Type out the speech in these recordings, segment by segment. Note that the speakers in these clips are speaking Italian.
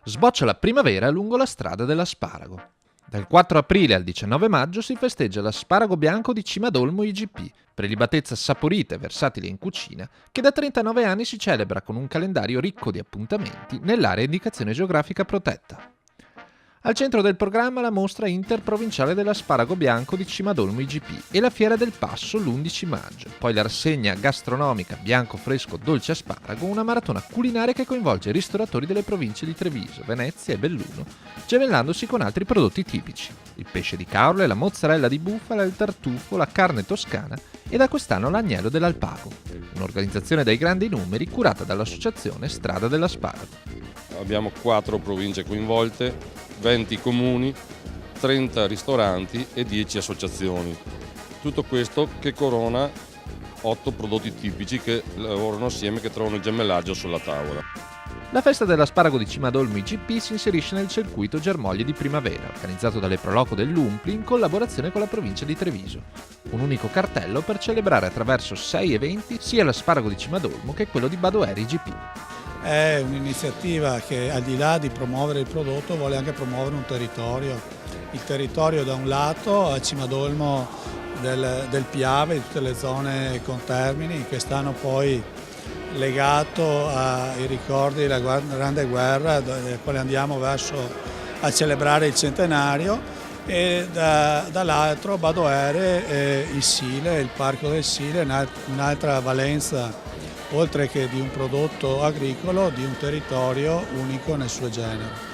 Sboccia la primavera lungo la strada dell'asparago. Dal 4 aprile al 19 maggio si festeggia l'asparago bianco di Cimadolmo IGP, prelibatezza saporita e versatile in cucina, che da 39 anni si celebra con un calendario ricco di appuntamenti nell'area indicazione geografica protetta. Al centro del programma la mostra interprovinciale dell'asparago bianco di Cimadolmo IGP e la Fiera del Passo l'11 maggio, poi la rassegna gastronomica Bianco Fresco Dolce Asparago, una maratona culinaria che coinvolge i ristoratori delle province di Treviso, Venezia e Belluno, gemellandosi con altri prodotti tipici: il pesce di Caorle, la mozzarella di bufala, il tartufo, la carne toscana e da quest'anno l'agnello dell'alpago, un'organizzazione dai grandi numeri curata dall'associazione Strada dell'Asparago. Abbiamo 4 province coinvolte, 20 comuni, 30 ristoranti e 10 associazioni. Tutto questo che corona 8 prodotti tipici che lavorano assieme, che trovano il gemellaggio sulla tavola. La festa dell'asparago di Cimadolmo IGP si inserisce nel circuito Germogli di Primavera, organizzato dalle Proloco dell'Umpli in collaborazione con la provincia di Treviso. Un unico cartello per celebrare attraverso 6 eventi sia l'asparago di Cimadolmo che quello di Badoeri IGP. È un'iniziativa che, al di là di promuovere il prodotto, vuole anche promuovere un territorio. Il territorio da un lato a Cimadolmo del Piave, di tutte le zone contermini che stanno poi legato ai ricordi della Grande Guerra, poi andiamo verso a celebrare il centenario, e dall'altro Badoere, il Sile, il Parco del Sile, un'altra valenza, oltre che di un prodotto agricolo, di un territorio unico nel suo genere.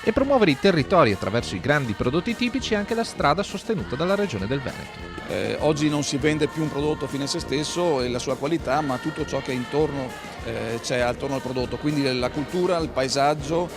E promuovere i territori attraverso i grandi prodotti tipici è anche la strada sostenuta dalla Regione del Veneto. Oggi non si vende più un prodotto fine a se stesso e la sua qualità, ma tutto ciò che intorno c'è attorno al prodotto, quindi la cultura, il paesaggio,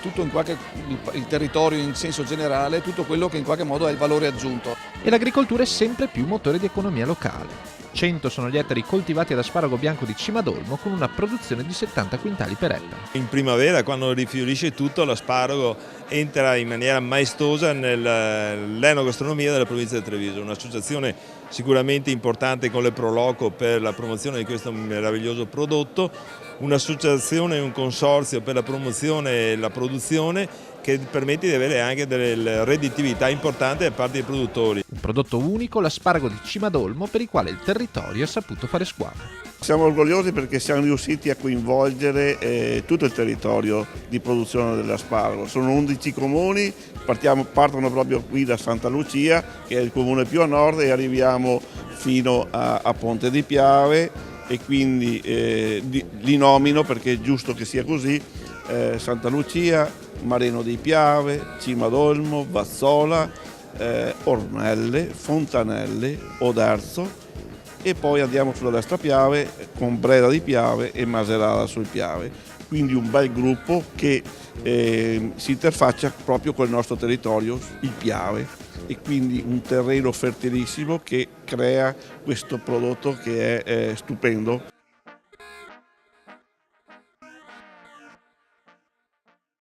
tutto il territorio in senso generale, tutto quello che in qualche modo è il valore aggiunto. E l'agricoltura è sempre più motore di economia locale. 100 sono gli ettari coltivati ad asparago bianco di Cimadolmo con una produzione di 70 quintali per ettaro. In primavera, quando rifiorisce tutto, l'asparago entra in maniera maestosa nell'enogastronomia della provincia di Treviso, un'associazione sicuramente importante con le Proloco per la promozione di questo meraviglioso prodotto, un'associazione e un consorzio per la promozione e la produzione che permette di avere anche delle redditività importanti da parte dei produttori. Un prodotto unico, l'asparago di Cimadolmo, per il quale il territorio ha saputo fare squadra. Siamo orgogliosi perché siamo riusciti a coinvolgere tutto il territorio di produzione dell'asparago. Sono 11 comuni, partono proprio qui da Santa Lucia, che è il comune più a nord, e arriviamo fino a Ponte di Piave, e quindi li nomino perché è giusto che sia così: Santa Lucia, Mareno di Piave, Cimadolmo, Vazzola, Ornelle, Fontanelle, Oderzo, e poi andiamo sulla destra Piave con Breda di Piave e Maserata sul Piave. Quindi un bel gruppo che si interfaccia proprio col nostro territorio, il Piave, e quindi un terreno fertilissimo che crea questo prodotto che è stupendo.